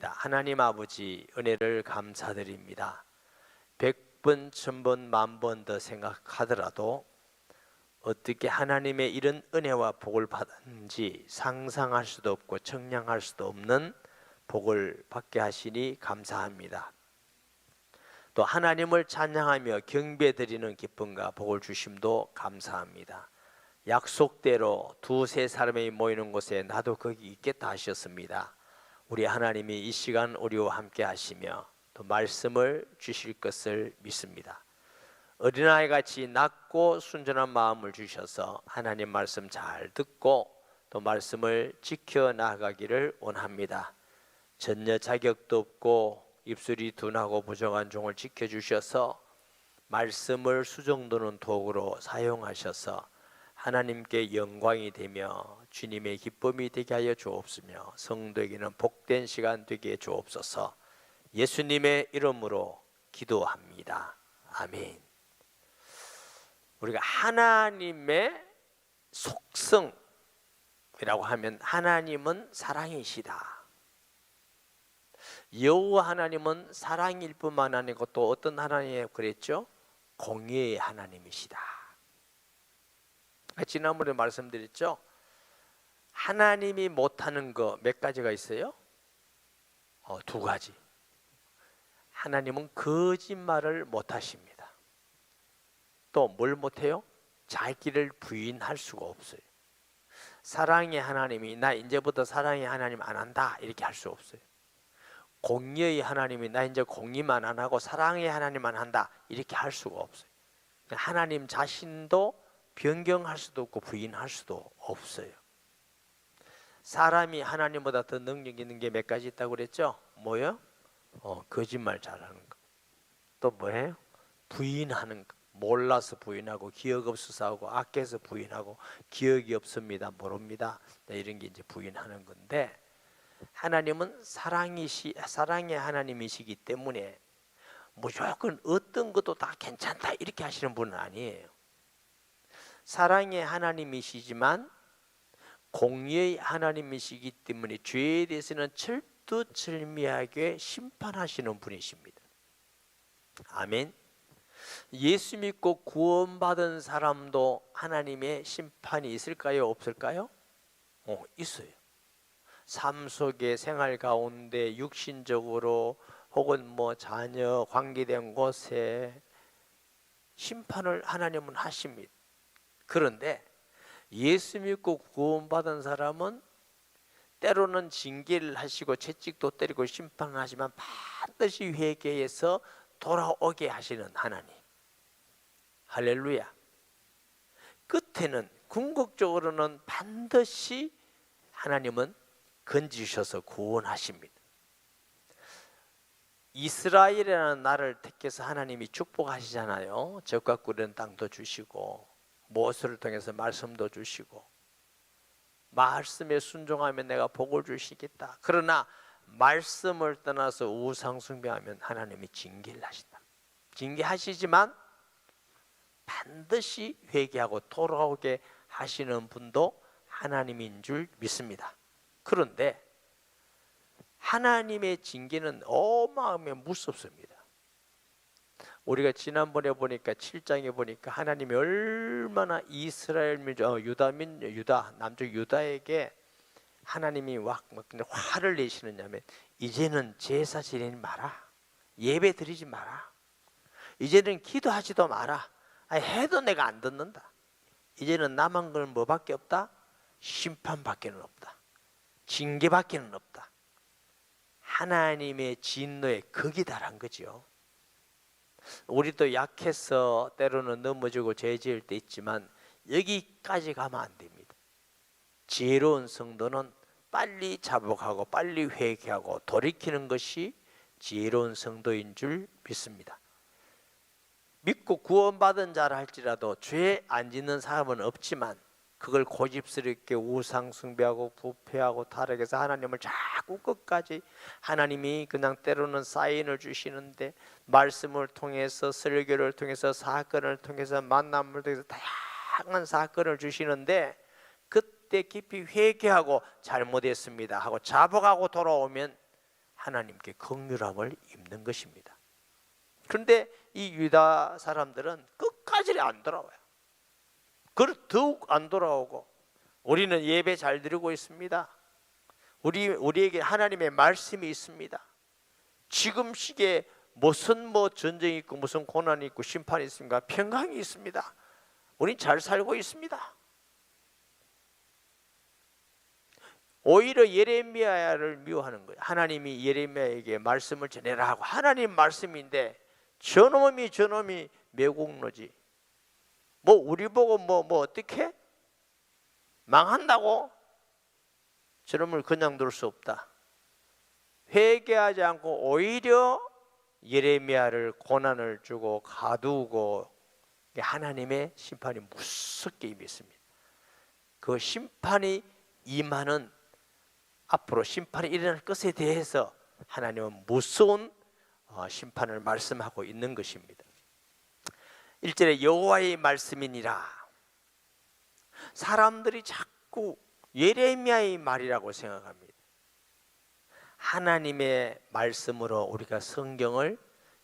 하나님 아버지 은혜를 감사드립니다. 100번, 1000번, 10,000번 더 생각하더라도 어떻게 하나님의 이런 은혜와 복을 받았는지 상상할 수도 없고 청량할 수도 없는 복을 받게 하시니 감사합니다. 또 하나님을 찬양하며 경배드리는 기쁨과 복을 주심도 감사합니다. 약속대로 두세 사람이 모이는 곳에 나도 거기 있겠다 하셨습니다. 우리 하나님이 이 시간 우리와 함께 하시며 또 말씀을 주실 것을 믿습니다. 어린아이같이 낮고 순전한 마음을 주셔서 하나님 말씀 잘 듣고 또 말씀을 지켜나가기를 원합니다. 전혀 자격도 없고 입술이 둔하고 부정한 종을 지켜주셔서 말씀을 수정도는 도구로 사용하셔서 하나님께 영광이 되며 주님의 기쁨이 되게 하여 주옵시며 성도에게는 복된 시간 되게 주옵소서. 예수님의 이름으로 기도합니다. 아멘. 우리가 하나님의 속성이라고 하면 하나님은 사랑이시다. 여호와 하나님은 사랑일 뿐만 아니고 또 어떤 하나님이에요? 그랬죠? 공의의 하나님이시다. 지난번에 말씀드렸죠? 하나님이 못하는 거 몇 가지가 있어요? 두 가지. 하나님은 거짓말을 못하십니다. 또 뭘 못해요? 자기를 부인할 수가 없어요. 사랑의 하나님이 나 이제부터 사랑의 하나님 안 한다 이렇게 할 수 없어요. 공의의 하나님이 나 이제 공의만 안 하고 사랑의 하나님만 한다 이렇게 할 수가 없어요. 하나님 자신도 변경할 수도 없고 부인할 수도 없어요. 사람이 하나님보다 더 능력 있는 게 몇 가지 있다고 그랬죠? 뭐요? 거짓말 잘하는 거. 또 뭐예요? 부인하는 거. 몰라서 부인하고 기억 없어서 하고 아껴서 부인하고 기억이 없습니다. 모릅니다. 이런 게 이제 부인하는 건데 하나님은 사랑의 하나님이시기 때문에 무조건 어떤 것도 다 괜찮다 이렇게 하시는 분은 아니에요. 사랑의 하나님이시지만 공의의 하나님이시기 때문에 죄에 대해서는 철두철미하게 심판하시는 분이십니다. 아멘. 예수 믿고 구원받은 사람도 하나님의 심판이 있을까요? 없을까요? 있어요. 삶 속의 생활 가운데 육신적으로 혹은 자녀 관계된 곳에 심판을 하나님은 하십니다. 그런데 예수 믿고 구원받은 사람은 때로는 징계를 하시고 채찍도 때리고 심판을 하지만 반드시 회개해서 돌아오게 하시는 하나님. 할렐루야. 끝에는 궁극적으로는 반드시 하나님은 건지셔서 구원하십니다. 이스라엘이라는 나라를 택해서 하나님이 축복하시잖아요. 젖과 꿀은 땅도 주시고 모세를 통해서 말씀도 주시고 말씀에 순종하면 내가 복을 주시겠다. 그러나 말씀을 떠나서 우상 숭배하면 하나님이 징계를 하신다. 징계하시지만 반드시 회개하고 돌아오게 하시는 분도 하나님인 줄 믿습니다. 그런데 하나님의 징계는 어마어마하게 무섭습니다. 우리가 지난번에 보니까 7장에 보니까 하나님이 얼마나 이스라엘 민족, 유다 남쪽 유다에게 하나님이 화를 내시느냐면 이제는 제사 지내지 마라. 예배 드리지 마라. 이제는 기도하지도 마라. 해도 내가 안 듣는다. 이제는 남은 건 뭐밖에 없다? 심판밖에는 없다. 징계밖에는 없다. 하나님의 진노에 극이 달한 거죠. 우리도 약해서 때로는 넘어지고 죄 지을 때 있지만 여기까지 가면 안 됩니다. 지혜로운 성도는 빨리 자복하고 빨리 회개하고 돌이키는 것이 지혜로운 성도인 줄 믿습니다. 믿고 구원받은 자라 할지라도 죄 안 짓는 사람은 없지만 그걸 고집스럽게 우상 숭배하고 부패하고 타락해서 하나님을 자꾸 끝까지 하나님이 그냥 때로는 사인을 주시는데 말씀을 통해서 설교를 통해서 사건을 통해서 만남을 통해서 다양한 사건을 주시는데 그때 깊이 회개하고 잘못했습니다 하고 자복하고 돌아오면 하나님께 긍휼함을 입는 것입니다. 그런데 이 유다 사람들은 끝까지 안 돌아와요. 더욱 안 돌아오고, 우리는 예배 잘 드리고 있습니다. 우리에게 하나님의 말씀이 있습니다. 지금 시기에 무슨 전쟁이 있고 무슨 고난이 있고 심판이 있습니까? 평강이 있습니다. 우린 잘 살고 있습니다. 오히려 예레미야를 미워하는 거예요. 하나님이 예레미야에게 말씀을 전해라 하고, 하나님 말씀인데 저놈이 매국노지. 우리 보고 어떻게 망한다고? 저놈을 그냥 둘 수 없다. 회개하지 않고 오히려 예레미야를 고난을 주고 가두고, 하나님의 심판이 무섭게 임했습니다. 그 심판이 임하는, 앞으로 심판이 일어날 것에 대해서 하나님은 무서운 심판을 말씀하고 있는 것입니다. 1절에 여호와의 말씀이니라. 사람들이 자꾸 예레미야의 말이라고 생각합니다. 하나님의 말씀으로 우리가 성경을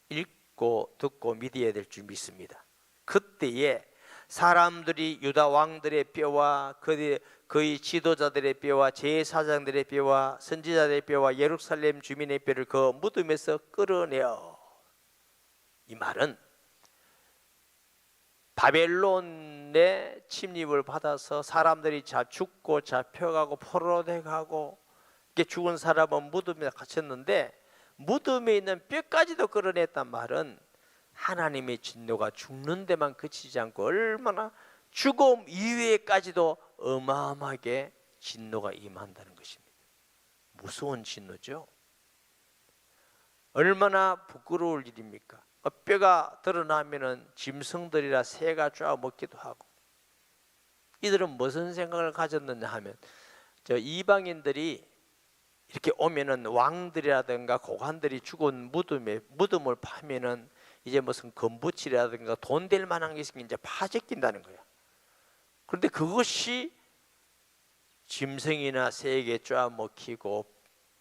읽고 듣고 믿어야 될 줄 믿습니다. 그때에 사람들이 유다 왕들의 뼈와 그의 지도자들의 뼈와 제사장들의 뼈와 선지자들의 뼈와 예루살렘 주민의 뼈를 그 무덤에서 끌어내어. 이 말은 바벨론의 침입을 받아서 사람들이 죽고 잡혀가고 포로돼가고, 죽은 사람은 무덤에 갇혔는데 무덤에 있는 뼈까지도 끌어냈단 말은 하나님의 진노가 죽는 데만 그치지 않고 얼마나 죽음 이후에까지도 어마어마하게 진노가 임한다는 것입니다. 무서운 진노죠. 얼마나 부끄러울 일입니까? 뼈가 드러나면은 짐승들이라 새가 쫙 먹기도 하고. 이들은 무슨 생각을 가졌느냐 하면, 이방인들이 이렇게 오면은 왕들이라든가 고관들이 죽은 무덤을 파면은 이제 무슨 금붙이라든가 돈 될 만한 게 있으면 이제 파제낀다는 거예요. 그런데 그것이 짐승이나 새에게 쫙 먹히고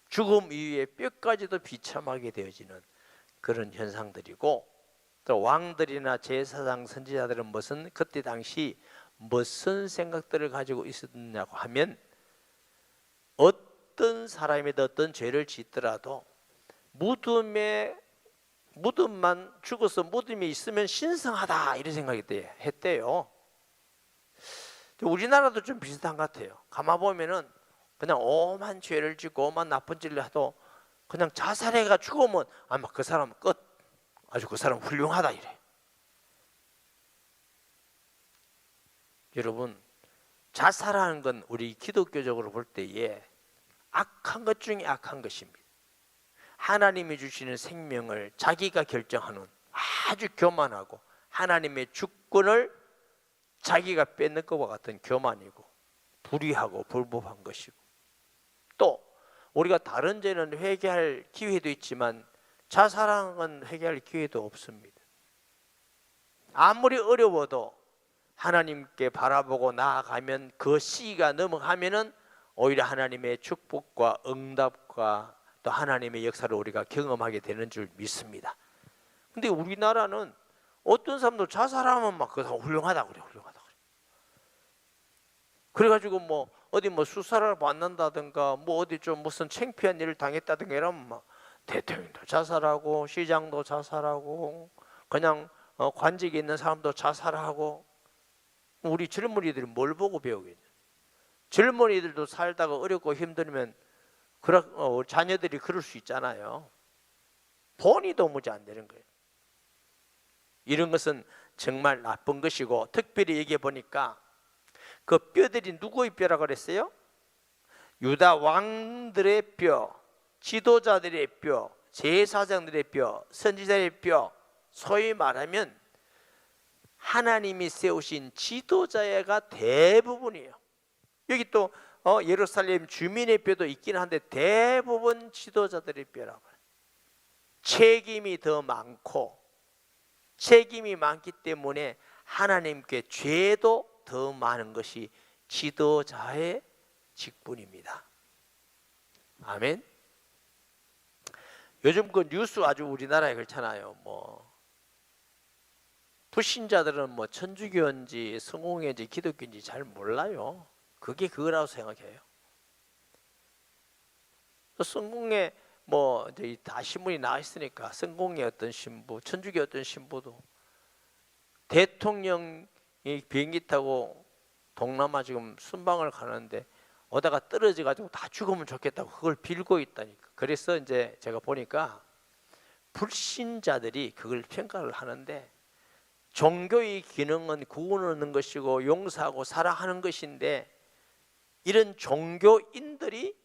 죽음 이후에 뼈까지도 비참하게 되어지는 그런 현상들이고, 또 왕들이나 제사장 선지자들은 그때 당시 무슨 생각들을 가지고 있었느냐고 하면, 어떤 사람이든 어떤 죄를 짓더라도 무덤만 죽어서 무덤이 있으면 신성하다, 이런 생각이 했대요. 우리나라도 좀 비슷한 것 같아요. 가만 보면은 그냥 오만 죄를 짓고 오만 나쁜 짓을 해도 그냥 자살해가 죽으면 아마 그 사람은 끝, 아주 그 사람 훌륭하다 이래. 여러분, 자살하는 건 우리 기독교적으로 볼 때에 악한 것 중에 악한 것입니다. 하나님이 주시는 생명을 자기가 결정하는 아주 교만하고, 하나님의 주권을 자기가 뺏는 것과 같은 교만이고 불의하고 불법한 것이고, 또 우리가 다른 죄는 회개할 기회도 있지만 자살하는 건 회개할 기회도 없습니다. 아무리 어려워도 하나님께 바라보고 나아가면, 그 시기가 넘어가면은 오히려 하나님의 축복과 응답과 또 하나님의 역사를 우리가 경험하게 되는 줄 믿습니다. 근데 우리나라는 어떤 사람도 자살하면 막 그 사람 훌륭하다 그래, 훌륭하다 그래. 그래가지고 어디 수사를 받는다든가 어디 좀 무슨 창피한 일을 당했다든가 이러면 막 대통령도 자살하고 시장도 자살하고 그냥 관직에 있는 사람도 자살하고. 우리 젊은이들이 뭘 보고 배우겠냐? 젊은이들도 살다가 어렵고 힘들면 자녀들이 그럴 수 있잖아요. 본이 도무지 안 되는 거예요. 이런 것은 정말 나쁜 것이고, 특별히 얘기해 보니까 그 뼈들이 누구의 뼈라고 그랬어요? 유다 왕들의 뼈, 지도자들의 뼈, 제사장들의 뼈, 선지자의 뼈, 소위 말하면 하나님이 세우신 지도자가 대부분이에요. 여기 또 예루살렘 주민의 뼈도 있긴 한데 대부분 지도자들의 뼈라고 해요. 책임이 더 많고, 책임이 많기 때문에 하나님께 죄도 더 많은 것이 지도자의 직분입니다. 아멘. 요즘 그 뉴스 아주 우리나라에 그렇잖아요. 뭐 불신자들은 뭐 천주교인지 성공회인지 기독교인지 잘 몰라요. 그게 그거라고 생각해요. 성공회 뭐 다 신문이 나와 있으니까 성공회 어떤 신부, 천주교 어떤 신부도 대통령이 비행기 타고 동남아 지금 순방을 가는데 오다가 떨어져 가지고 다 죽으면 좋겠다고 그걸 빌고 있다니까. 그래서 이제 제가 보니까 불신자들이 그걸 평가를 하는데, 종교의 기능은 구원을 얻는 것이고 용서하고 사랑하는 것인데, 이런 종교인들이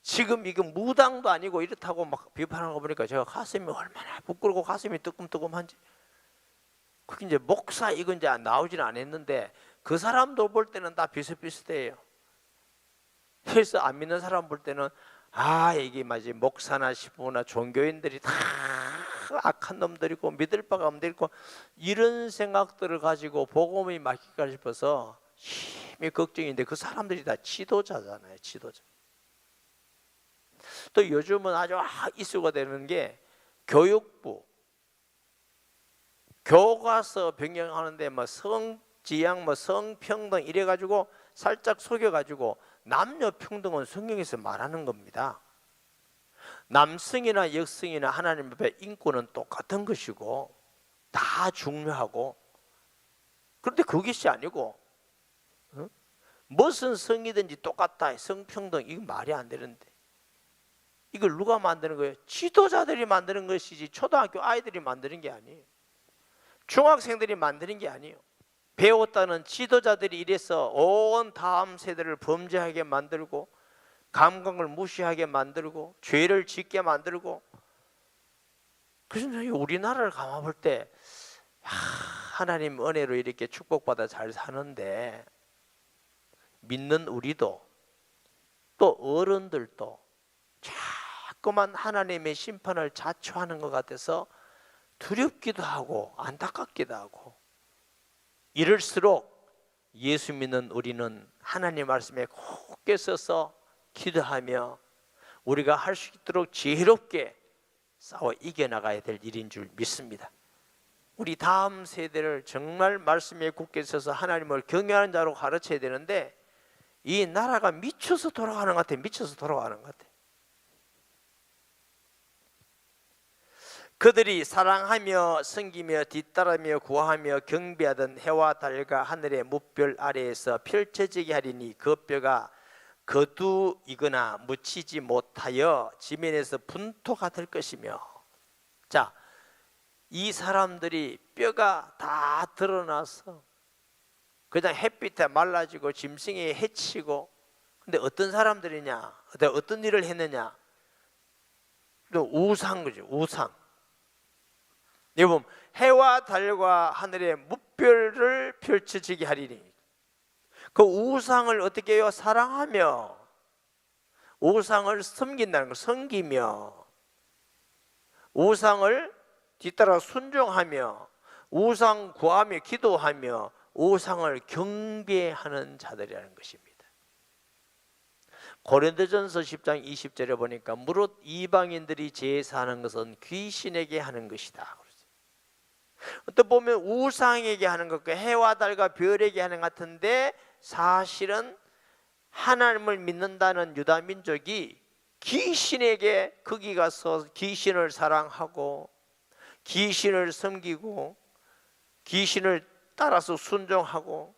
지금 이거 무당도 아니고 이렇다고 막 비판하는 거 보니까 제가 가슴이 얼마나 부끄럽고 가슴이 뜨끔뜨끔한지. 그게 이제 목사 이건 이제 나오지는 않았는데 그 사람도 볼 때는 다 비슷비슷해요. 그래서 안 믿는 사람 볼 때는 이게 마치 목사나 신부나 종교인들이 다 악한 놈들이고 믿을 바가 없고 이런 생각들을 가지고 복음이 맡길까 싶어서 힘이 걱정인데, 그 사람들이 다 지도자잖아요. 지도자. 또 요즘은 아주 이슈가 되는 게 교육부 교과서 변경하는데 뭐 성지향 뭐 성평등 이래가지고 살짝 속여가지고 남녀 평등은 성경에서 말하는 겁니다. 남성이나 여성이나 하나님 앞에 인권은 똑같은 것이고 다 중요하고, 그런데 그것이 아니고 무슨 성이든지 똑같다 성평등, 이거 말이 안 되는데 이걸 누가 만드는 거예요? 지도자들이 만드는 것이지 초등학교 아이들이 만드는 게 아니에요. 중학생들이 만드는 게 아니에요. 배웠다는 지도자들이 이래서 온 다음 세대를 범죄하게 만들고 감각을 무시하게 만들고 죄를 짓게 만들고. 그래서 우리나라를 가만볼 때 하나님 은혜로 이렇게 축복받아 잘 사는데, 믿는 우리도 또 어른들도 자꾸만 하나님의 심판을 자초하는 것 같아서 두렵기도 하고 안타깝기도 하고, 이럴수록 예수 믿는 우리는 하나님 말씀에 굳게 서서 기도하며 우리가 할 수 있도록 지혜롭게 싸워 이겨나가야 될 일인 줄 믿습니다. 우리 다음 세대를 정말 말씀에 굳게 서서 하나님을 경외하는 자로 가르쳐야 되는데, 이 나라가 미쳐서 돌아가는 것 같아요. 미쳐서 돌아가는 것 같아요. 그들이 사랑하며 섬기며 뒤따르며 구하며 경배하던 해와 달과 하늘의 무별 아래에서 펼쳐지게 하리니 그 뼈가 거두이거나 묻히지 못하여 지면에서 분토가 될 것이며. 자, 이 사람들이 뼈가 다 드러나서 그냥 햇빛에 말라지고 짐승에 해치고, 근데 어떤 사람들이냐, 어떤 일을 했느냐, 우상 거죠. 우상. 여러분, 해와 달과 하늘의 무별을 펼쳐지게 하리니, 그 우상을 어떻게 해요? 사랑하며 우상을 섬긴다는 거, 섬기며 우상을 뒤따라 순종하며 우상 구하며 기도하며 우상을 경배하는 자들이라는 것입니다. 고린도전서 10장 20절에 보니까 무릇 이방인들이 제사하는 것은 귀신에게 하는 것이다. 또 보면 우상에게 하는 것과 해와 달과 별에게 하는 것 같은데, 사실은 하나님을 믿는다는 유다 민족이 귀신에게 거기 가서 귀신을 사랑하고 귀신을 섬기고 귀신을 따라서 순종하고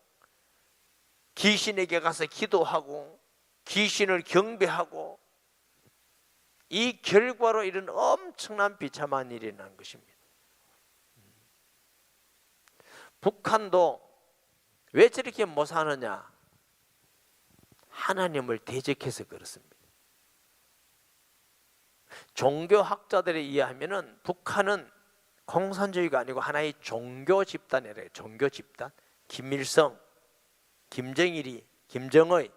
귀신에게 가서 기도하고 귀신을 경배하고, 이 결과로 이런 엄청난 비참한 일이 난 것입니다. 북한도 왜 저렇게 못 사느냐? 하나님을 대적해서 그렇습니다. 종교학자들에 의하면 북한은 공산주의가 아니고 하나의 종교 집단이래요. 종교 집단. 김일성, 김정일이, 김정의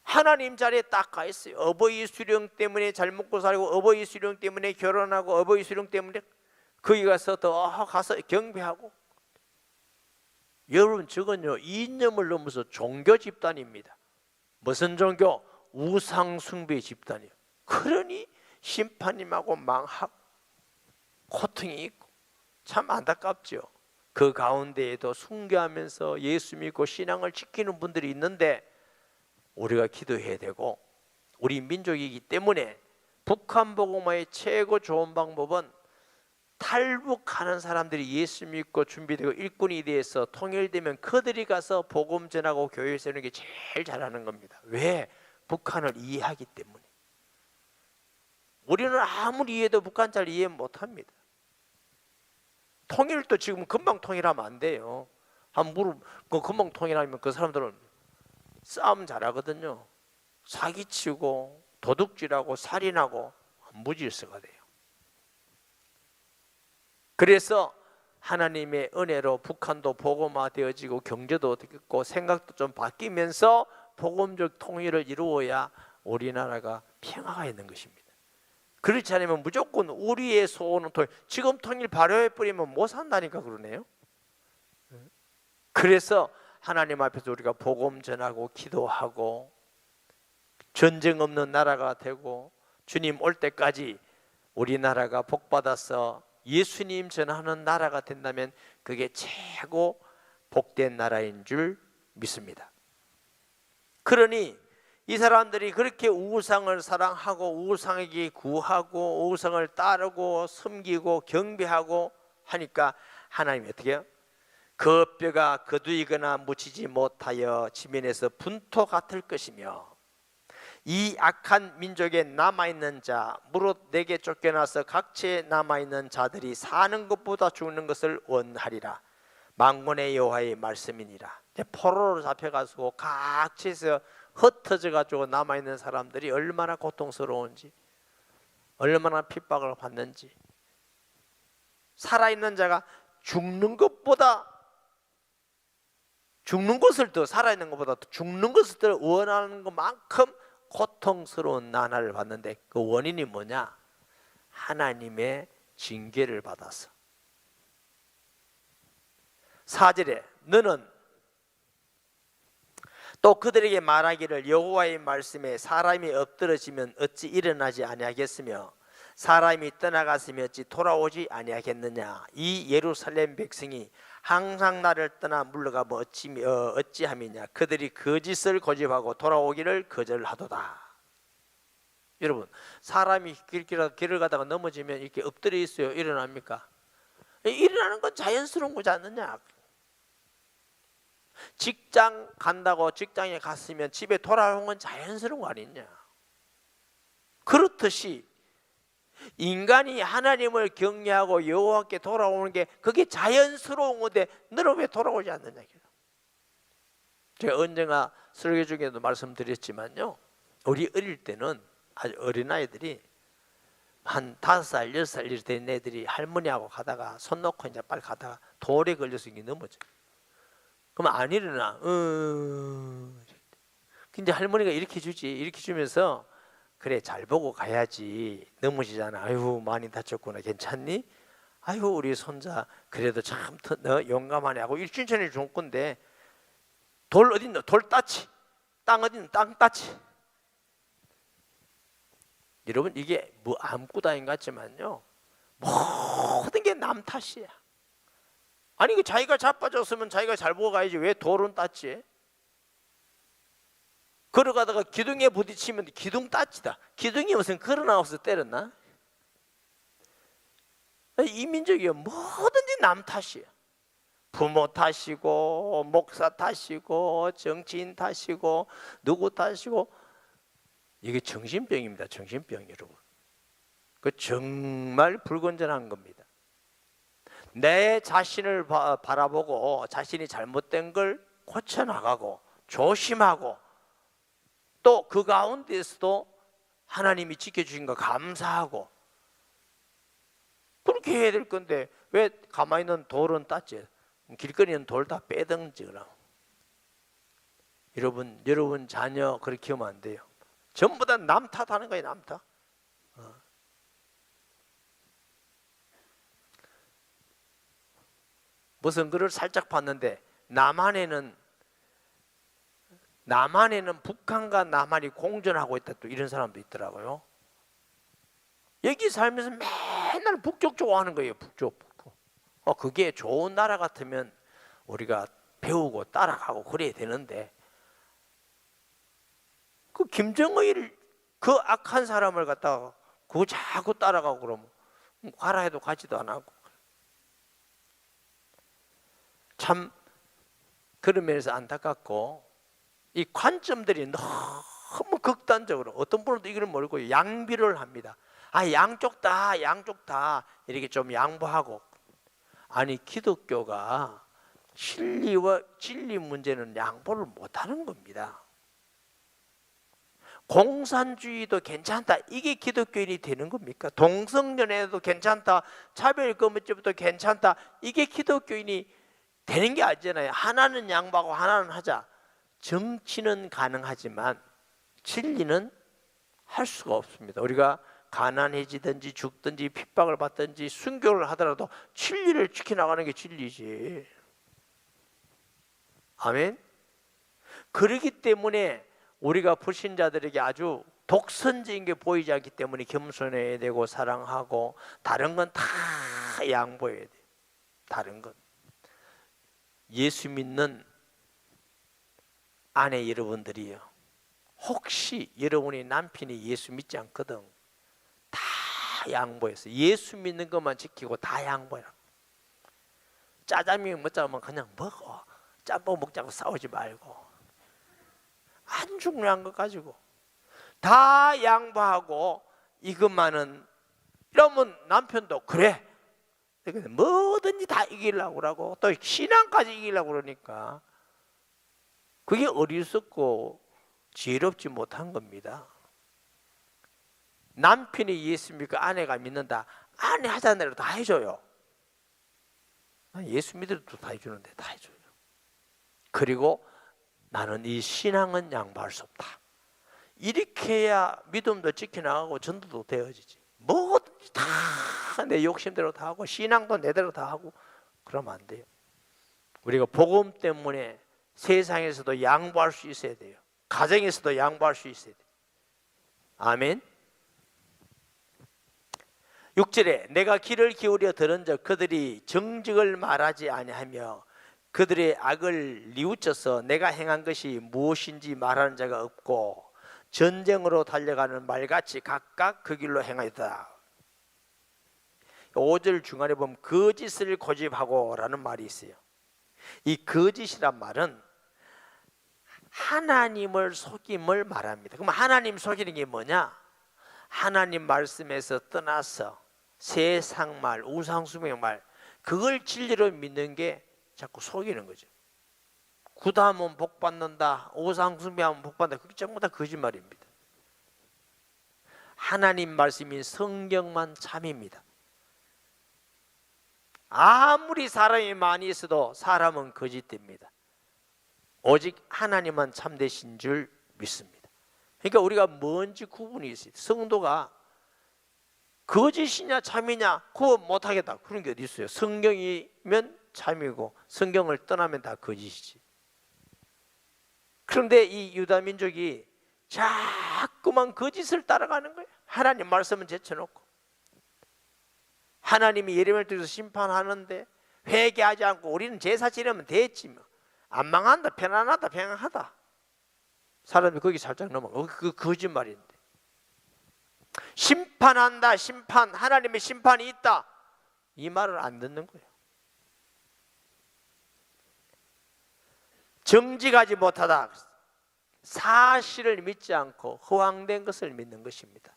하나님 자리에 딱 가 있어요. 어버이 수령 때문에 잘 먹고 살고, 어버이 수령 때문에 결혼하고, 어버이 수령 때문에 거기 가서 더 가서 경배하고. 여러분, 저건요 이념을 넘어서 종교 집단입니다. 무슨 종교? 우상 숭배 집단이에요. 그러니 심판님하고 망하고 고통이 있고 참 안타깝죠. 그 가운데에도 순교하면서 예수 믿고 신앙을 지키는 분들이 있는데 우리가 기도해야 되고, 우리 민족이기 때문에 북한 복음화의 최고 좋은 방법은 탈북하는 사람들이 예수 믿고 준비되고 일꾼이 돼서 통일되면 그들이 가서 복음 전하고 교회 세우는 게 제일 잘하는 겁니다. 왜? 북한을 이해하기 때문에. 우리는 아무리 이해해도 북한 잘 이해 못합니다. 통일도 지금 금방 통일하면 안 돼요. 금방 통일하면 그 사람들은 싸움 잘하거든요. 사기치고 도둑질하고 살인하고 무질서가 돼요. 그래서 하나님의 은혜로 북한도 복음화되어지고 경제도 어떻고 생각도 좀 바뀌면서 복음적 통일을 이루어야 우리나라가 평화가 있는 것입니다. 그렇지 않으면 무조건 우리의 소원은 통일, 지금 통일 발효해버리면 못 산다니까 그러네요. 그래서 하나님 앞에서 우리가 복음 전하고 기도하고 전쟁 없는 나라가 되고 주님 올 때까지 우리나라가 복받아서 예수님 전하는 나라가 된다면 그게 최고 복된 나라인 줄 믿습니다. 그러니 이 사람들이 그렇게 우상을 사랑하고 우상에게 구하고 우상을 따르고 섬기고 경배하고 하니까 하나님이 어떻게 해요? 그 뼈가 거두이거나 묻히지 못하여 지면에서 분토 같을 것이며 이 악한 민족에 남아있는 자 무릇 내게 쫓겨나서 각처에 남아있는 자들이 사는 것보다 죽는 것을 원하리라. 만군의 여호와의 말씀이니라. 포로로 잡혀가지고 각처에서 흩어져가지고 남아있는 사람들이 얼마나 고통스러운지, 얼마나 핍박을 받는지, 살아있는 자가 죽는 것보다 죽는 것을 더 살아있는 것보다 죽는 것을 더 원하는 것만큼 고통스러운 난화를 받는데 그 원인이 뭐냐? 하나님의 징계를 받아서. 4절에 너는 또 그들에게 말하기를 여호와의 말씀에 사람이 엎드러지면 어찌 일어나지 아니하겠으며 사람이 떠나갔으면 어찌 돌아오지 아니하겠느냐. 이 예루살렘 백성이 항상 나를 떠나 물러가면 어찌함이냐. 그들이 거짓을 고집하고 돌아오기를 거절하도다. 여러분, 사람이 길을 가다가 넘어지면 이렇게 엎드려 있어요. 일어납니까? 일어나는 건 자연스러운 거지 않느냐. 직장 간다고 직장에 갔으면 집에 돌아오는 건 자연스러운 거 아니냐. 그렇듯이 인간이 하나님을 경외하고 여호와께 돌아오는 게 그게 자연스러운 건데 너는 왜 돌아오지 않느냐. 제가 언젠가 설교 중에도 말씀드렸지만요, 우리 어릴 때는 아주 어린아이들이 한 5살, 6살 이렇게 된 애들이 할머니하고 가다가 손 놓고 이제 빨리 가다가 돌에 걸려서 이게 넘어져. 그러면 안 일어나. 근데 할머니가 이렇게 주지. 이렇게 주면서 그래 잘 보고 가야지. 넘어지잖아. 아유 많이 다쳤구나. 괜찮니? 아유 우리 손자 그래도 참 용감하네 하고 일진천이 좋은 건데 돌 어딨노? 돌 따치. 땅 어딨노? 땅 따치. 여러분 이게 뭐 아무것도 같지만요 모든 게 남 탓이야. 아니 그 자기가 자빠졌으면 자기가 잘 보고 가야지. 왜 돌은 땄지? 걸어가다가 기둥에 부딪히면 기둥 땄지다. 기둥이 무슨 걸어나와서 때렸나? 이 민족이 뭐든지 남 탓이야. 부모 탓이고 목사 탓이고 정치인 탓이고 누구 탓이고. 이게 정신병입니다. 정신병 여러분. 그 정말 불건전한 겁니다. 내 자신을 바라보고 자신이 잘못된 걸 고쳐나가고 조심하고 또 그 가운데서도 하나님이 지켜주신 거 감사하고 그렇게 해야 될 건데 왜 가만히 있는 돌은 땄지? 길거리는 돌 다 빼든지 그럼. 여러분 자녀 그렇게 키우면 안 돼요. 전부 다 남 탓하는 거예요. 남 탓. 무슨 글을 살짝 봤는데 남한에는 북한과 남한이 공존하고 있다 또 이런 사람도 있더라고요. 여기 살면서 맨날 북쪽 좋아하는 거예요. 북쪽. 그게 좋은 나라 같으면 우리가 배우고 따라가고 그래야 되는데, 그 김정일 그 악한 사람을 갖다가 그거 자꾸 따라가고 그러면 가라 해도 가지도 안 하고, 참 그런 면에서 안타깝고, 이 관점들이 너무 극단적으로, 어떤 분은 이걸 모르고 양비를 합니다. 양쪽 다 이렇게 좀 양보하고. 아니, 기독교가 진리와 진리 문제는 양보를 못하는 겁니다. 공산주의도 괜찮다, 이게 기독교인이 되는 겁니까? 동성연애도 괜찮다, 차별금지법도 괜찮다, 이게 기독교인이 되는 게 아니잖아요. 하나는 양보하고 하나는 하자. 정치는 가능하지만 진리는 할 수가 없습니다. 우리가 가난해지든지 죽든지 핍박을 받든지 순교를 하더라도 진리를 지켜나가는 게 진리지. 아멘. 그렇기 때문에 우리가 불신자들에게 아주 독선적인 게 보이지 않기 때문에 겸손해야 되고 사랑하고, 다른 건 다 양보해야 돼. 다른 건. 예수 믿는 아내 여러분들이요, 혹시 여러분의 남편이 예수 믿지 않거든, 다 양보해서 예수 믿는 것만 지키고 다 양보해라. 짜장면 먹자면 그냥 먹어. 짬뽕 먹자고 싸우지 말고, 안 중요한 것 가지고 다 양보하고 이것만은, 이러면 남편도 그래, 뭐든지 다 이기려고 그러고 또 신앙까지 이기려고 그러니까 그게 어리석고 지혜롭지 못한 겁니다. 남편이 예수 믿고 아내가 믿는다, 아내 하자는 대로 다 해줘요. 예수 믿어도 다 해주는데 다 해줘요. 그리고 나는 이 신앙은 양보할 수 없다, 이렇게 해야 믿음도 지켜나가고 전도도 되어지지. 뭐든지 다 내 욕심대로 다 하고 신앙도 내대로 다 하고 그러면 안 돼요. 우리가 복음 때문에 세상에서도 양보할 수 있어야 돼요. 가정에서도 양보할 수 있어야 돼요. 아멘. 6절에 내가 귀를 기울여 들은즉 그들이 정직을 말하지 아니하며 그들의 악을 뉘우쳐서 내가 행한 것이 무엇인지 말하는 자가 없고 전쟁으로 달려가는 말같이 각각 그 길로 행하였다. 5절 중간에 보면 거짓을 고집하고 라는 말이 있어요. 이 거짓이란 말은 하나님을 속임을 말합니다. 그럼 하나님 속이는 게 뭐냐? 하나님 말씀에서 떠나서 세상 말, 우상숭배 말, 그걸 진리로 믿는 게 자꾸 속이는 거죠. 구다하면 복 받는다, 우상숭배하면 복 받는다, 그게 전부 다 거짓말입니다. 하나님 말씀인 성경만 참입니다. 아무리 사람이 많이 있어도 사람은 거짓됩니다. 오직 하나님만 참되신 줄 믿습니다. 그러니까 우리가 뭔지 구분이 있어요. 성도가 거짓이냐 참이냐 그거 못하겠다 그런 게 어디 있어요? 성경이면 참이고 성경을 떠나면 다 거짓이지. 그런데 이 유다 민족이 자꾸만 거짓을 따라가는 거예요. 하나님 말씀은 제쳐놓고 하나님이 예레미야를 통해서 심판하는데 회개하지 않고 우리는 제사 지내면 됐지 뭐. 안 망한다, 편안하다, 평안하다. 사람이 거기 살짝 넘어가. 그 거짓말인데. 심판한다, 심판, 하나님의 심판이 있다, 이 말을 안 듣는 거예요. 정직하지 못하다, 사실을 믿지 않고 허황된 것을 믿는 것입니다.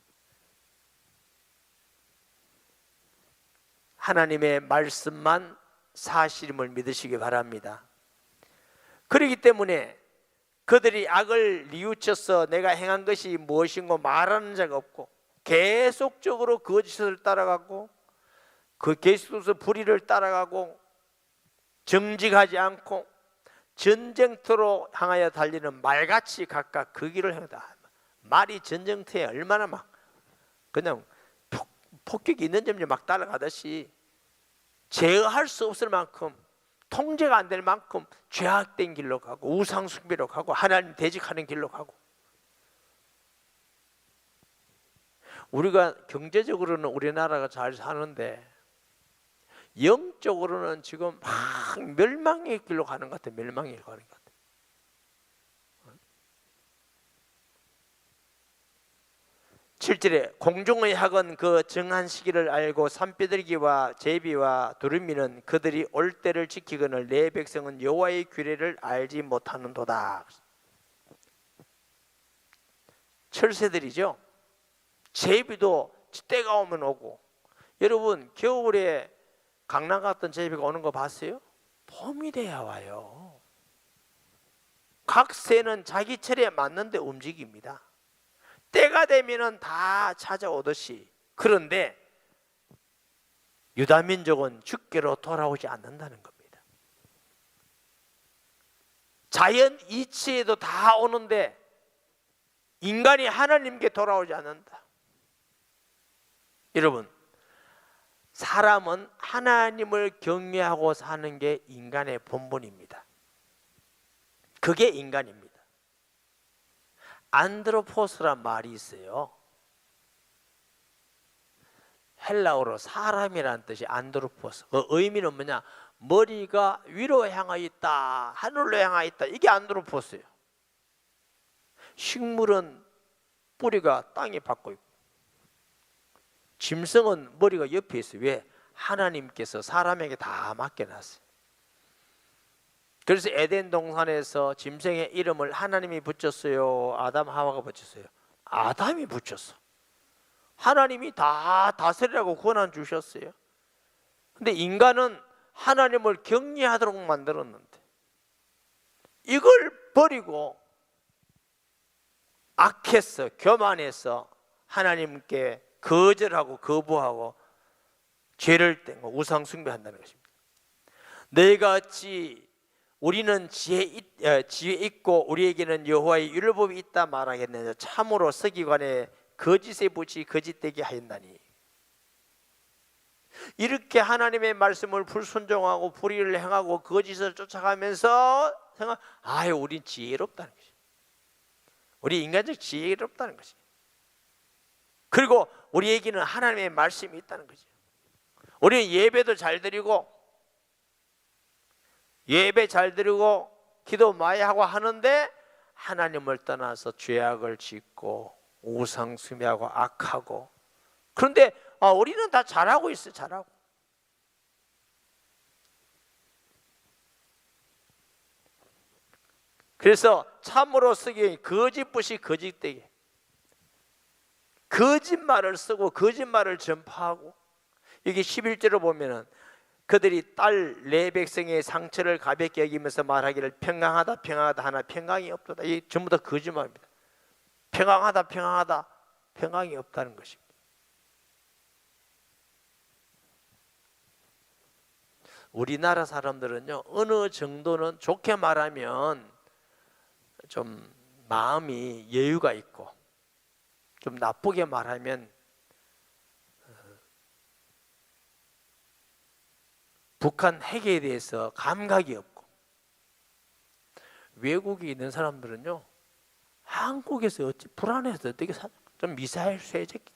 하나님의 말씀만 사실임을 믿으시기 바랍니다. 그렇기 때문에 그들이 악을 뉘우쳐서 내가 행한 것이 무엇인고 말하는 자가 없고 계속적으로 거짓을 따라가고 그 계속해서 불의를 따라가고 정직하지 않고 전쟁터로 향하여 달리는 말같이 각각 그 길을 행하다. 말이 전쟁터에 얼마나 막 그냥 폭격이 있는 점에 막 따라가듯이 제어할 수 없을 만큼 통제가 안 될 만큼 죄악된 길로 가고 우상숭배로 가고 하나님 대적하는 길로 가고 우리가 경제적으로는 우리나라가 잘 사는데 영적으로는 지금 막 멸망의 길로 가는 것 같아요. 멸망의 길로 가는 것 같아요. 7절에 공중의 학은 그 정한 시기를 알고 산비둘기와 제비와 두루미는 그들이 올 때를 지키거늘 내 백성은 여호와의 규례를 알지 못하는도다. 철새들이죠. 제비도 때가 오면 오고. 여러분 겨울에 강남 갔던 제비가 오는 거 봤어요? 봄이 돼야 와요. 각 새는 자기 철에 맞는데 움직입니다. 때가 되면은 다 찾아오듯이. 그런데 유다민족은 주께로 돌아오지 않는다는 겁니다. 자연 이치에도 다 오는데 인간이 하나님께 돌아오지 않는다. 여러분, 사람은 하나님을 경외하고 사는 게 인간의 본분입니다. 그게 인간입니다. 안드로포스란 말이 있어요. 헬라어로 사람이라는 뜻이 안드로포스. 그 의미는 뭐냐? 머리가 위로 향하여 있다, 하늘로 향하여 있다. 이게 안드로포스예요. 식물은 뿌리가 땅에 박고 있고, 짐승은 머리가 옆에 있어요. 왜? 하나님께서 사람에게 다 맡겨놨어요. 그래서 에덴 동산에서 짐승의 이름을 하나님이 붙였어요? 아담 하와가 붙였어요? 아담이 붙였어. 하나님이 다 다스리라고 권한 주셨어요. 근데 인간은 하나님을 경외하도록 만들었는데 이걸 버리고 악해서 교만해서 하나님께 거절하고 거부하고 죄를 떼고 우상 숭배한다는 것입니다. 너희같이 우리는 지혜 있고 우리에게는 여호와의 율법이 있다 말하겠느냐. 참으로 서기관의 거짓에 붙이 거짓되게 하였나니. 이렇게 하나님의 말씀을 불순종하고 불의를 행하고 거짓을 쫓아가면서 우린 지혜롭다는 것이. 우리 인간적 지혜롭다는 것이. 그리고 우리에게는 하나님의 말씀이 있다는 거죠. 우리는 예배도 잘 드리고 기도 많이 하고 하는데 하나님을 떠나서 죄악을 짓고 우상 숭배하고 악하고. 그런데 우리는 다 잘하고 있어요. 잘하고. 그래서 참으로 쓰기 거짓부시 거짓되게 거짓말을 쓰고 거짓말을 전파하고. 여기 11절을 보면은 그들이 딸 내 백성의 상처를 가볍게 여기면서 말하기를 평강하다 평강하다 하나 평강이 없도다. 이 전부 다 거짓말입니다. 평강하다 평강하다 평강이 없다는 것입니다. 우리나라 사람들은요, 어느 정도는 좋게 말하면 좀 마음이 여유가 있고, 좀 나쁘게 말하면 북한 핵에 대해서 감각이 없고. 외국에 있는 사람들은요, 한국에서 어찌 불안해서 어떻게 좀 미사일 쇠제기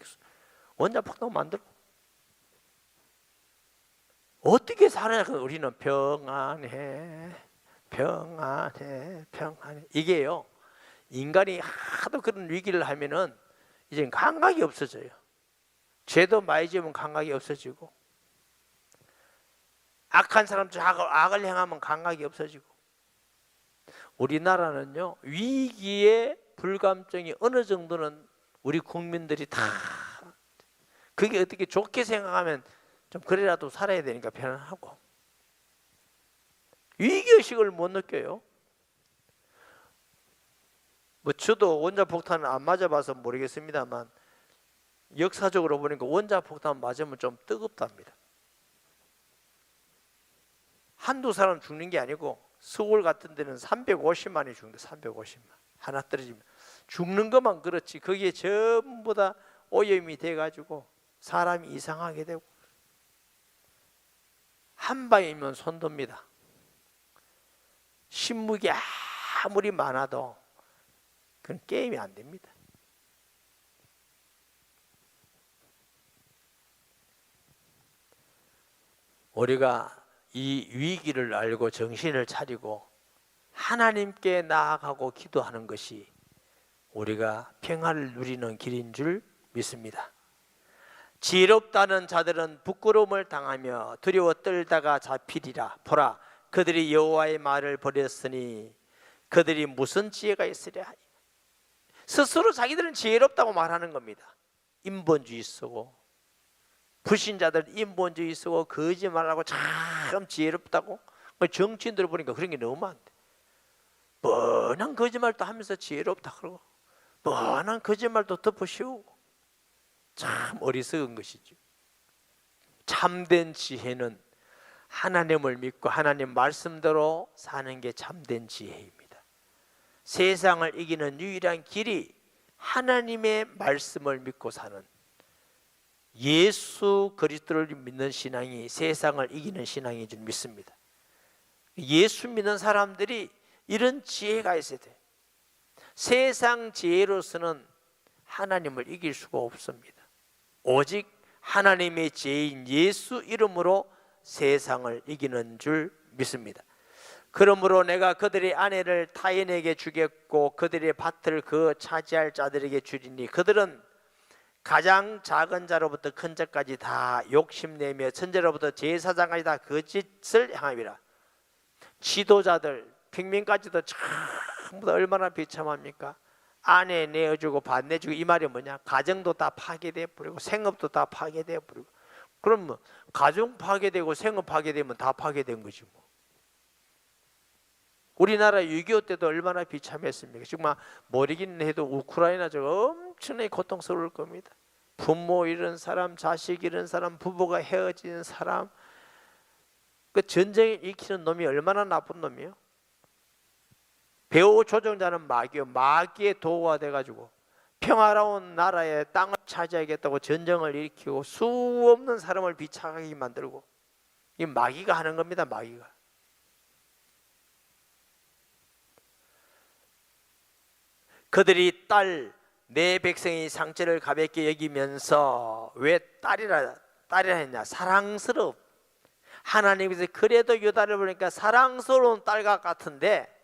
원자폭탄 만들고 어떻게 살아야. 우리는 평안해 평안해 평안해. 이게요, 인간이 하도 그런 위기를 하면은 이제 감각이 없어져요. 죄도 많이 지으면 감각이 없어지고, 악한 사람들 악을 행하면 감각이 없어지고. 우리나라는요, 위기의 불감증이 어느 정도는 우리 국민들이 다, 그게 어떻게 좋게 생각하면 좀 그래라도 살아야 되니까 편안하고, 위기의식을 못 느껴요. 저도 원자폭탄을 안 맞아봐서 모르겠습니다만 역사적으로 보니까 원자폭탄 맞으면 좀 뜨겁답니다. 한두 사람 죽는 게 아니고 서울 같은 데는 350만이 죽는데, 350만. 하나 떨어지면 죽는 것만 그렇지 거기에 전부 다 오염이 돼가지고 사람이 이상하게 되고, 한 방이면 손듭니다. 신무기 아무리 많아도 그건 게임이 안 됩니다. 우리가 이 위기를 알고 정신을 차리고 하나님께 나아가고 기도하는 것이 우리가 평안을 누리는 길인 줄 믿습니다. 지혜롭다는 자들은 부끄러움을 당하며 두려워 떨다가 잡히리라. 보라, 그들이 여호와의 말을 버렸으니 그들이 무슨 지혜가 있으랴. 스스로 자기들은 지혜롭다고 말하는 겁니다. 인본주의 쓰고, 불신자들은 인본주의 쓰고 거짓말하고 참 지혜롭다고. 정치인들 보니까 그런 게 너무 많대. 뻔한 거짓말도 하면서 지혜롭다 그러고, 뻔한 거짓말도 덮어씌우고. 참 어리석은 것이죠. 참된 지혜는 하나님을 믿고 하나님 말씀대로 사는 게 참된 지혜입니다. 세상을 이기는 유일한 길이 하나님의 말씀을 믿고 사는, 예수 그리스도를 믿는 신앙이 세상을 이기는 신앙인 줄 믿습니다. 예수 믿는 사람들이 이런 지혜가 있어야 돼요. 세상 지혜로서는 하나님을 이길 수가 없습니다. 오직 하나님의 지혜인 예수 이름으로 세상을 이기는 줄 믿습니다. 그러므로 내가 그들의 아내를 타인에게 주겠고 그들의 밭을 그 차지할 자들에게 주리니 그들은 가장 작은 자로부터 큰 자까지 다 욕심내며 천재로부터 제사장까지 다 거짓을 행함이라. 지도자들, 평민까지도 전부 다 얼마나 비참합니까? 아내 내어주고 밭 내주고, 이 말이 뭐냐? 가정도 다 파괴되어 버리고 생업도 다 파괴되어 버리고. 그럼 뭐 가정 파괴되고 생업 파괴되면 다 파괴된 거지 뭐. 우리나라 6.25 때도 얼마나 비참했습니까? 정말 모르기는 해도 우크라이나 저거 엄청나게 고통스러울 겁니다. 부모 잃은 사람, 자식 잃은 사람, 부부가 헤어지는 사람, 그 전쟁에 일으키는 놈이 얼마나 나쁜 놈이에요? 배후 조종자는 마귀요, 마귀의 도구가 돼가지고 평화로운 나라의 땅을 차지하겠다고 전쟁을 일으키고 수 없는 사람을 비참하게 만들고, 이 마귀가 하는 겁니다. 마귀가. 그들이 내 백성이 상처를 가볍게 여기면서 왜 딸이라 했냐? 사랑스럽. 하나님께서 그래도 유다를 보니까 사랑스러운 딸과 같은데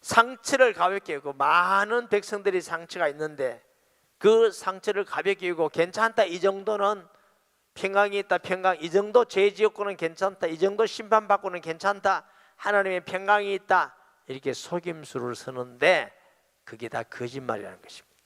상처를 가볍게 여기고, 많은 백성들이 상처가 있는데 그 상처를 가볍게 여기고 괜찮다, 이 정도는 평강이 있다, 평강, 이 정도 죄 지었고는 괜찮다, 이 정도 심판받고는 괜찮다, 하나님의 평강이 있다, 이렇게 속임수를 쓰는데 그게 다 거짓말이라는 것입니다.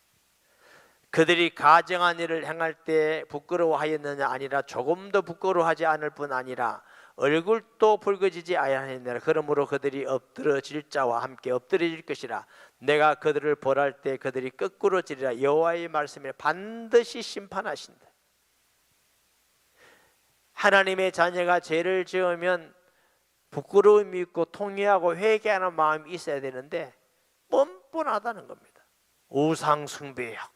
그들이 가정한 일을 행할 때 부끄러워하였느냐? 아니라 조금도 부끄러워하지 않을 뿐 아니라 얼굴도 붉어지지 아니하느니라. 그러므로 그들이 엎드러질 자와 함께 엎드러질 것이라. 내가 그들을 벌할 때 그들이 거꾸로 지리라. 여호와의 말씀에 반드시 심판하신다. 하나님의 자녀가 죄를 지으면 부끄러움이 있고 통회하고 회개하는 마음이 있어야 되는데 뻔뻔하다는 겁니다. 우상 숭배하고,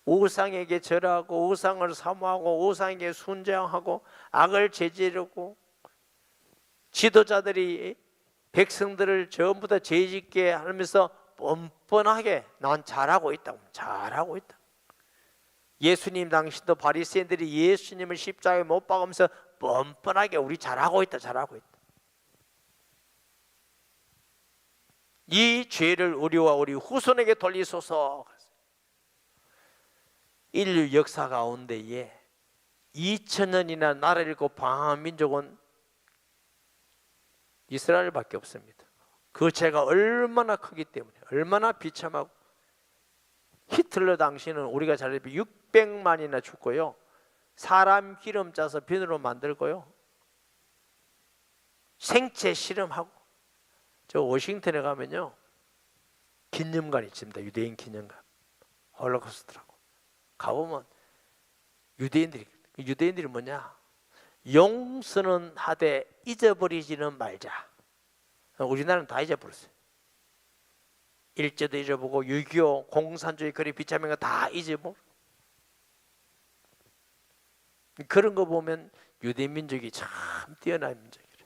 우상에게 절하고, 우상을 사모하고, 우상에게 순종하고, 악을 저지르고, 지도자들이 백성들을 전부 다 죄짓게 하면서 뻔뻔하게 난 잘하고 있다고, 잘하고 있다. 예수님 당시도 바리새인들이 예수님을 십자가에 못 박으면서 뻔뻔하게 우리 잘하고 있다, 잘하고 있다. 이 죄를 우리와 우리 후손에게 돌리소서. 인류 역사 가운데에 2000년이나 나라를 잃고 방황한 민족은 이스라엘밖에 없습니다. 그 죄가 얼마나 크기 때문에, 얼마나 비참하고, 히틀러 당시는 우리가 잘 알고 600만이나 죽고요, 사람 기름 짜서 비누로 만들고요, 생체 실험하고. 저 워싱턴에 가면요 기념관이 있습니다. 유대인 기념관, 홀로코스트라고. 가보면 유대인들이 뭐냐? 용서는 하되 잊어버리지는 말자. 우리나라는 다 잊어버렸어요. 일제도 잊어보고 6.25 공산주의 그리 비참한 거 다 잊어보고. 그런 거 보면 유대 민족이 참 뛰어난 민족이래.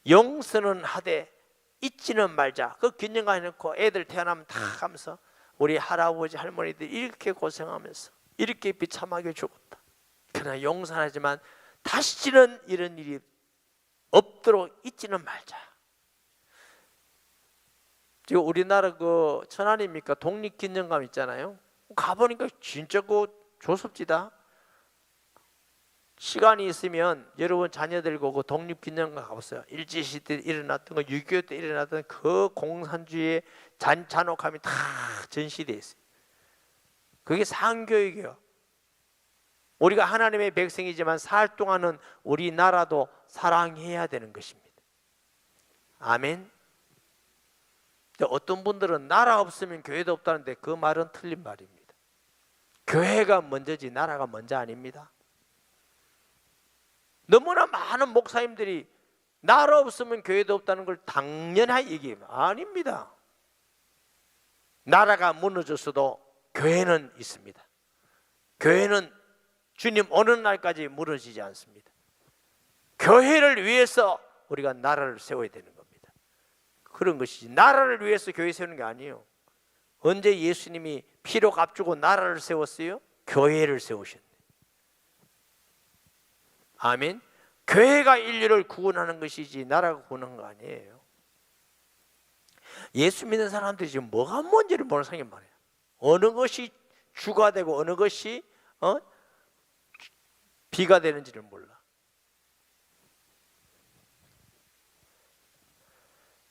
용서는 하되 잊지는 말자. 그 기념관 해놓고 애들 태어나면 다 하면서 우리 할아버지 할머니들 이렇게 고생하면서 이렇게 비참하게 죽었다. 그러나 용서하지만 다시는 이런 일이 없도록 잊지는 말자. 지금 우리나라 그 천안입니까 독립기념관 있잖아요. 가보니까 진짜 그 조섭지다. 시간이 있으면 여러분 자녀들고 그 독립기념관 가보세요. 일제시대 때 일어났던 거, 6.25 때 일어났던 그 공산주의의 잔혹함이 다 전시되어 있어요. 그게 상교육이에요. 우리가 하나님의 백성이지만 살 동안은 우리나라도 사랑해야 되는 것입니다. 아멘. 어떤 분들은 나라 없으면 교회도 없다는데 그 말은 틀린 말입니다. 교회가 먼저지 나라가 먼저 아닙니다. 너무나 많은 목사님들이 나라 없으면 교회도 없다는 걸 당연하게 얘기해요. 아닙니다. 나라가 무너졌어도 교회는 있습니다. 교회는 주님 오는 날까지 무너지지 않습니다. 교회를 위해서 우리가 나라를 세워야 되는 겁니다. 그런 것이지 나라를 위해서 교회 세우는 게 아니에요. 언제 예수님이 피로 값주고 나라를 세웠어요? 교회를 세우셨네. 아멘. 교회가 인류를 구원하는 것이지 나라가 구원하는 거 아니에요. 예수 믿는 사람들이 지금 뭐가 뭔지를 모르는 사람이 많아요. 어느 것이 주가 되고 어느 것이 비가 되는지를 몰라.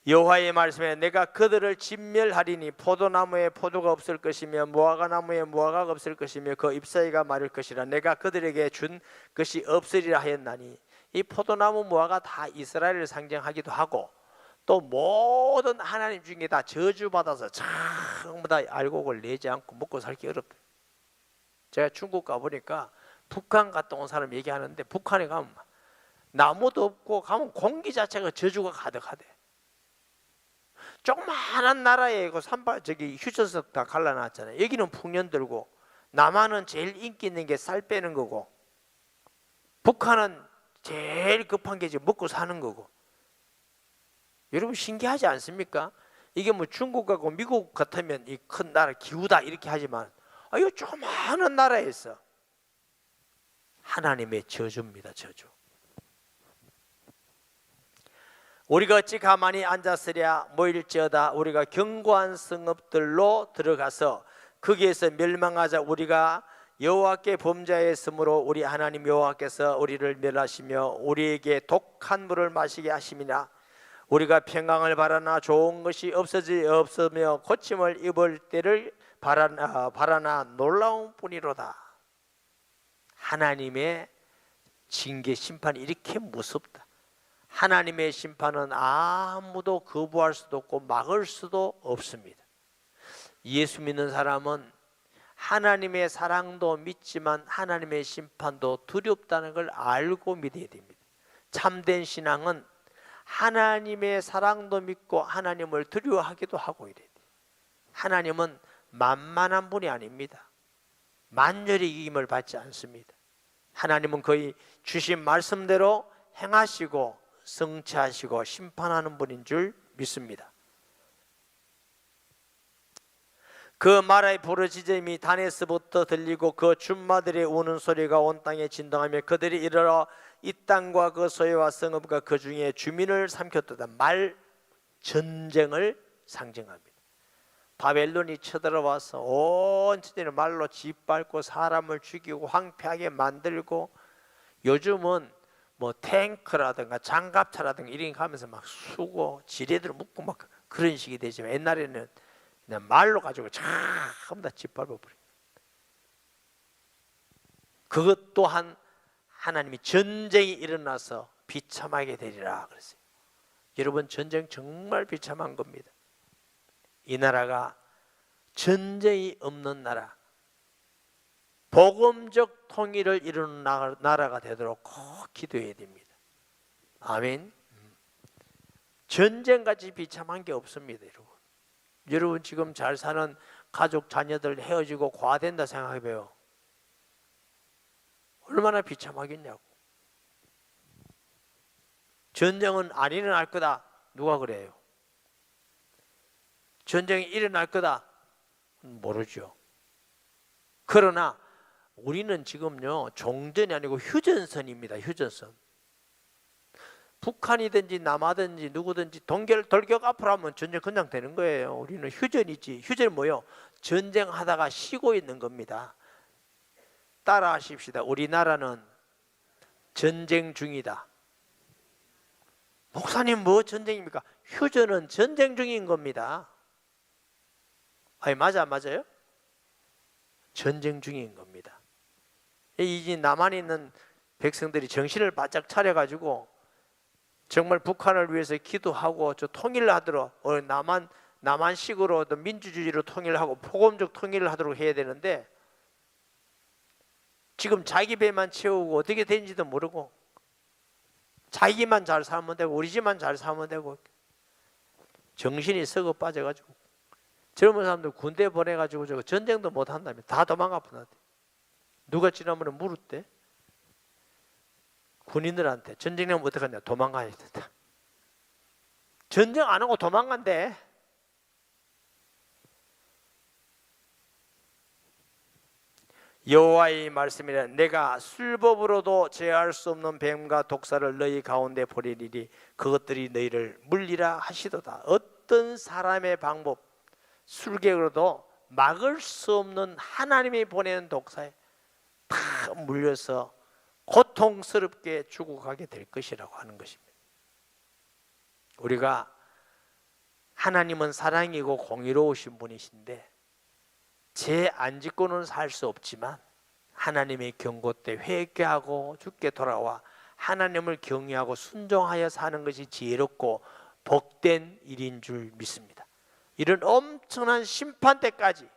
여호와의 말씀에 내가 그들을 진멸하리니 포도나무에 포도가 없을 것이며 무화과나무에 무화과가 없을 것이며 그 잎사귀가 마를 것이라. 내가 그들에게 준 것이 없으리라 하였나니. 이 포도나무 무화과 다 이스라엘을 상징하기도 하고 또 모든 하나님 중에 다 저주받아서 전부 다 알곡을 내지 않고 먹고 살기 어렵다. 제가 중국 가보니까 북한 갔다 온 사람 얘기하는데 북한에 가면 나무도 없고 가면 공기 자체가 저주가 가득하대. 조그마한 나라에 그 저기 휴전석 다 갈라놨잖아요. 여기는 풍년 들고 남한은 제일 인기 있는 게 쌀 빼는 거고 북한은 제일 급한 게 지금 먹고 사는 거고. 여러분 신기하지 않습니까? 이게 뭐 중국하고 미국 같으면 이 큰 나라 기우다 이렇게 하지만 이 조그마한 나라에서 하나님의 저주입니다. 저주. 우리가 어찌 가만히 앉았으랴. 모일지어다 우리가 견고한 성읍들로 들어가서 거기에서 멸망하자. 우리가 여호와께 범죄하였으므로 우리 하나님 여호와께서 우리를 멸하시며 우리에게 독한 물을 마시게 하심이나. 우리가 평강을 바라나 좋은 것이 없으며 고침을 입을 때를 바라나 놀라운 뿐이로다. 하나님의 징계 심판이 이렇게 무섭다. 하나님의 심판은 아무도 거부할 수도 없고 막을 수도 없습니다. 예수 믿는 사람은 하나님의 사랑도 믿지만 하나님의 심판도 두렵다는 걸 알고 믿어야 됩니다. 참된 신앙은 하나님의 사랑도 믿고 하나님을 두려워하기도 하고 이래야 돼요. 하나님은 만만한 분이 아닙니다. 만열의 이김을 받지 않습니다. 하나님은 거의 주신 말씀대로 행하시고 성취하시고 심판하는 분인 줄 믿습니다. 그 말의 부르짖음이 다네스부터 들리고 그 줌마들의 우는 소리가 온 땅에 진동하며 그들이 이르러 이 땅과 그 소유와 성읍과 그 중에 주민을 삼켰도다. 말 전쟁을 상징합니다. 바벨론이 쳐들어와서 온 천지를 말로 짓밟고 사람을 죽이고 황폐하게 만들고 요즘은 뭐 탱크라든가 장갑차라든가 이런 거 하면서 막 쑤고 지뢰들 묶고 막 그런 식이 되지만 옛날에는 그냥 말로 가지고 전부 다 짓밟아버려요. 그것 또한 하나님이 전쟁이 일어나서 비참하게 되리라 그랬어요. 여러분 전쟁 정말 비참한 겁니다. 이 나라가 전쟁이 없는 나라, 복음적 통일을 이루는 나라가 되도록 꼭 기도해야 됩니다. 아멘. 전쟁같이 비참한 게 없습니다. 여러분 지금 잘 사는 가족 자녀들 헤어지고 과된다 생각해봐요. 얼마나 비참하겠냐고. 전쟁은 안 일어날 거다. 누가 그래요? 전쟁이 일어날 거다. 모르죠. 그러나 우리는 지금요 종전이 아니고 휴전선입니다. 휴전선. 북한이든지 남하든지 누구든지 돌격 앞으로 하면 전쟁 그냥 되는 거예요. 우리는 휴전이지. 휴전이 뭐예요? 전쟁하다가 쉬고 있는 겁니다. 따라 하십시다. 우리나라는 전쟁 중이다. 목사님 뭐 전쟁입니까? 휴전은 전쟁 중인 겁니다. 아니 맞아요? 전쟁 중인 겁니다. 이 남한에 있는 백성들이 정신을 바짝 차려가지고 정말 북한을 위해서 기도하고 저 통일하도록 남한식으로 민주주의로 통일하고 포검적 통일을 하도록 해야 되는데 지금 자기 배만 채우고 어떻게 되는지도 모르고 자기만 잘 살면 되고 우리 집만 잘 살면 되고 정신이 썩어 빠져가지고 젊은 사람들 군대 보내가지고 저거 전쟁도 못 한다며 다 도망가 보나대. 누가 지난번에 물었대. 군인들한테 전쟁하면 어떡하냐. 도망가야 된다. 전쟁 안 하고 도망간대. 여호와의 말씀이라 내가 술법으로도 제어할 수 없는 뱀과 독사를 너희 가운데 보내리니 그것들이 너희를 물리라 하시도다. 어떤 사람의 방법 술객으로도 막을 수 없는 하나님이 보내는 독사에 다 물려서 고통스럽게 죽어가게 될 것이라고 하는 것입니다. 우리가 하나님은 사랑이고 공의로우신 분이신데 죄 안 짓고는 살 수 없지만 하나님의 경고 때 회개하고 주께 돌아와 하나님을 경외하고 순종하여 사는 것이 지혜롭고 복된 일인 줄 믿습니다. 이런 엄청난 심판 때까지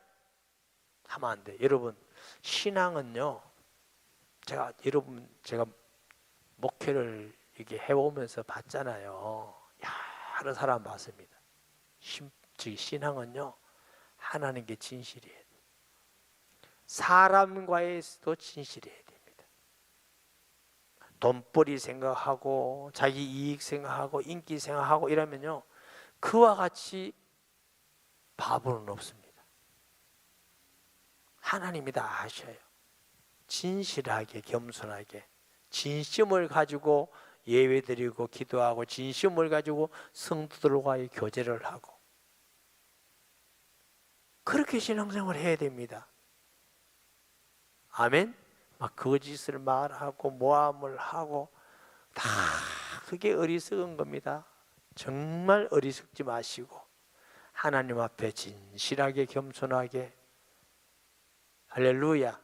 하면 안 돼. 여러분 신앙은요 제가 목회를 이렇게 해오면서 봤잖아요. 여러 사람 봤습니다. 신앙은요 하나님께 진실이에요. 사람과에서도 진실해야 됩니다. 돈벌이 생각하고 자기 이익 생각하고 인기 생각하고 이러면요 그와 같이 바보는 없습니다. 하나님이 다 아셔요. 진실하게 겸손하게 진심을 가지고 예배드리고 기도하고 진심을 가지고 성도들과의 교제를 하고 그렇게 신앙생활을 해야 됩니다. 아멘? 막 거짓을 말하고 모함을 하고 다 그게 어리석은 겁니다. 정말 어리석지 마시고 하나님 앞에 진실하게 겸손하게 할렐루야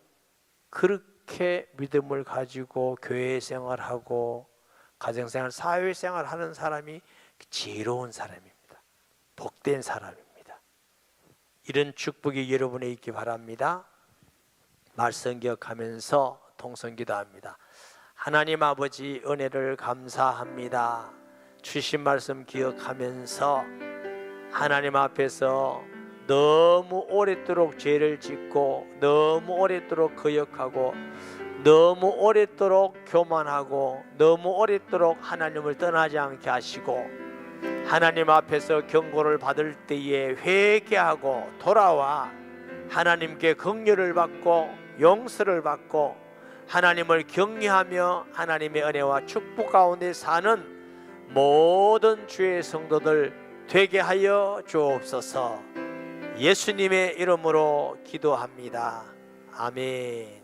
그렇게 믿음을 가지고 교회 생활하고 가정생활 사회생활 하는 사람이 지혜로운 사람입니다. 복된 사람입니다. 이런 축복이 여러분에 있기 바랍니다. 말씀 기억하면서 통성기도합니다. 하나님 아버지 은혜를 감사합니다. 주신 말씀 기억하면서 하나님 앞에서 너무 오랫도록 죄를 짓고 너무 오랫도록 거역하고 너무 오랫도록 교만하고 너무 오랫도록 하나님을 떠나지 않게 하시고 하나님 앞에서 경고를 받을 때에 회개하고 돌아와 하나님께 긍휼을 받고 용서를 받고 하나님을 경외하며 하나님의 은혜와 축복 가운데 사는 모든 주의 성도들 되게 하여 주옵소서. 예수님의 이름으로 기도합니다. 아멘.